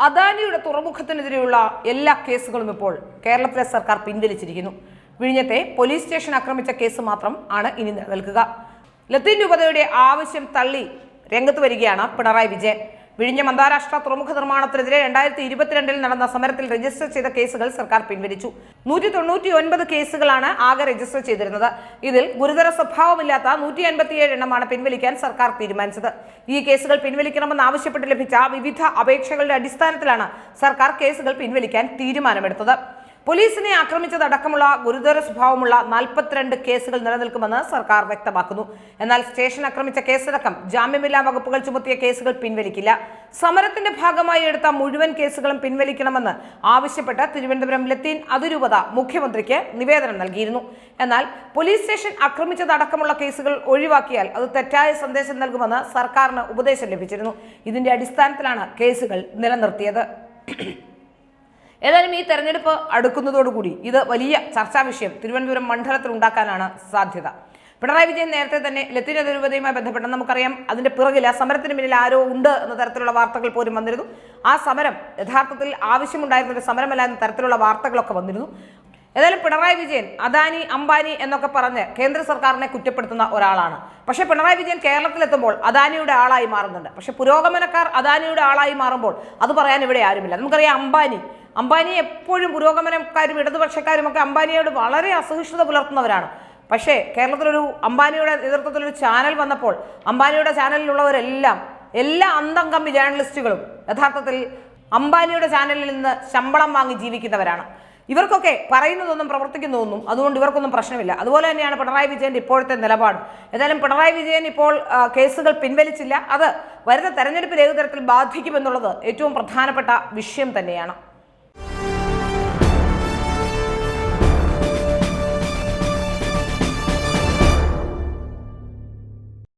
അദാനിയുടെ തുറമുഖത്തിനെതിരെയുള്ള എല്ലാ കേസുകളും ഇപ്പോൾ കേരളത്തിലെ സർക്കാർ പിൻവലിച്ചിരിക്കുന്നു. വിഴിഞ്ഞത്തെ പോലീസ് സ്റ്റേഷൻ ആക്രമിച്ച കേസ് മാത്രം ആണ് ഇനി നിലനിൽക്കുക. ലത്തീൻ രൂപതയുടെ ആവശ്യം തള്ളി രംഗത്ത് വരികയാണ് പിണറായി വിജയൻ. വിഴിഞ്ഞം അന്താരാഷ്ട്ര തുറമുഖ നിർമ്മാണത്തിനെതിരെ 2022 നടന്ന സമരത്തിൽ രജിസ്റ്റർ ചെയ്ത കേസുകൾ സർക്കാർ പിൻവലിച്ചു. 199 കേസുകളാണ് ആകെ രജിസ്റ്റർ ചെയ്തിരുന്നത്. ഇതിൽ ഗുരുതര സ്വഭാവമില്ലാത്ത 157 എണ്ണമാണ് പിൻവലിക്കാൻ സർക്കാർ തീരുമാനിച്ചത്. ഈ കേസുകൾ പിൻവലിക്കണമെന്ന് ആവശ്യപ്പെട്ട് ലഭിച്ച വിവിധ അപേക്ഷകളുടെ അടിസ്ഥാനത്തിലാണ് സർക്കാർ കേസുകൾ പിൻവലിക്കാൻ തീരുമാനമെടുത്തത്. പോലീസിനെ ആക്രമിച്ചതടക്കമുള്ള ഗുരുതര സ്വഭാവമുള്ള 42 കേസുകൾ നിലനിൽക്കുമെന്ന് സർക്കാർ വ്യക്തമാക്കുന്നു. എന്നാൽ സ്റ്റേഷൻ ആക്രമിച്ച കേസടക്കം ജാമ്യമില്ലാ വകുപ്പുകൾ ചുമത്തിയ കേസുകൾ പിൻവലിക്കില്ല. സമരത്തിന്റെ ഭാഗമായി എടുത്ത മുഴുവൻ കേസുകളും പിൻവലിക്കണമെന്ന് ആവശ്യപ്പെട്ട് തിരുവനന്തപുരം ലത്തീൻ അതിരൂപത മുഖ്യമന്ത്രിക്ക് നിവേദനം നൽകിയിരുന്നു. എന്നാൽ പോലീസ് സ്റ്റേഷൻ ആക്രമിച്ചതടക്കമുള്ള കേസുകൾ ഒഴിവാക്കിയാൽ അത് തെറ്റായ സന്ദേശം നൽകുമെന്ന് സർക്കാരിന് ഉപദേശം ലഭിച്ചിരുന്നു. ഇതിന്റെ അടിസ്ഥാനത്തിലാണ് കേസുകൾ നിലനിർത്തിയത്. ഏതായാലും ഈ തെരഞ്ഞെടുപ്പ് അടുക്കുന്നതോടുകൂടി ഇത് വലിയ ചർച്ചാ വിഷയം തിരുവനന്തപുരം മണ്ഡലത്തിൽ ഉണ്ടാക്കാനാണ് സാധ്യത. പിണറായി വിജയൻ നേരത്തെ തന്നെ ലത്തീൻ അതിരൂപതയുമായി ബന്ധപ്പെട്ട് നമുക്കറിയാം, അതിന്റെ പിറകിൽ ആ സമരത്തിന് പിന്നിൽ ആരോ ഉണ്ട് എന്ന തരത്തിലുള്ള വാർത്തകൾ പോലും വന്നിരുന്നു. ആ സമരം യഥാർത്ഥത്തിൽ ആവശ്യമുണ്ടായിരുന്ന ഒരു സമരമല്ല എന്ന തരത്തിലുള്ള വാർത്തകളൊക്കെ വന്നിരുന്നു. ഏതായാലും പിണറായി വിജയൻ അദാനി അംബാനി എന്നൊക്കെ പറഞ്ഞ് കേന്ദ്ര സർക്കാരിനെ കുറ്റപ്പെടുത്തുന്ന ഒരാളാണ്. പക്ഷേ പിണറായി വിജയൻ കേരളത്തിലെത്തുമ്പോൾ അദാനിയുടെ ആളായി മാറുന്നുണ്ട്. പക്ഷെ പുരോഗമനക്കാർ അദാനിയുടെ ആളായി മാറുമ്പോൾ അത് പറയാൻ ഇവിടെ ആരുമില്ല. നമുക്കറിയാം അംബാനി എപ്പോഴും പുരോഗമനക്കാരും ഇടതുപക്ഷക്കാരും ഒക്കെ അംബാനിയോട് വളരെ അസഹിഷ്ണുത പുലർത്തുന്നവരാണ്. പക്ഷേ കേരളത്തിലൊരു അംബാനിയുടെ നേതൃത്വത്തിലൊരു ചാനൽ വന്നപ്പോൾ അംബാനിയുടെ ചാനലിലുള്ളവരെല്ലാം എല്ലാ അന്തംകമ്പി ജേർണലിസ്റ്റുകളും യഥാർത്ഥത്തിൽ അംബാനിയുടെ ചാനലിൽ നിന്ന് ശമ്പളം വാങ്ങി ജീവിക്കുന്നവരാണ്. ഇവർക്കൊക്കെ പറയുന്നതൊന്നും പ്രവർത്തിക്കുന്നതൊന്നും അതുകൊണ്ട് ഇവർക്കൊന്നും പ്രശ്നമില്ല. അതുപോലെ തന്നെയാണ് പിണറായി വിജയന്റെ ഇപ്പോഴത്തെ നിലപാട്. ഏതായാലും പിണറായി വിജയൻ ഇപ്പോൾ കേസുകൾ പിൻവലിച്ചില്ല. അത് വരുന്ന തെരഞ്ഞെടുപ്പിൽ ഏതു തരത്തിൽ ബാധിക്കുമെന്നുള്ളത് ഏറ്റവും പ്രധാനപ്പെട്ട വിഷയം തന്നെയാണ്.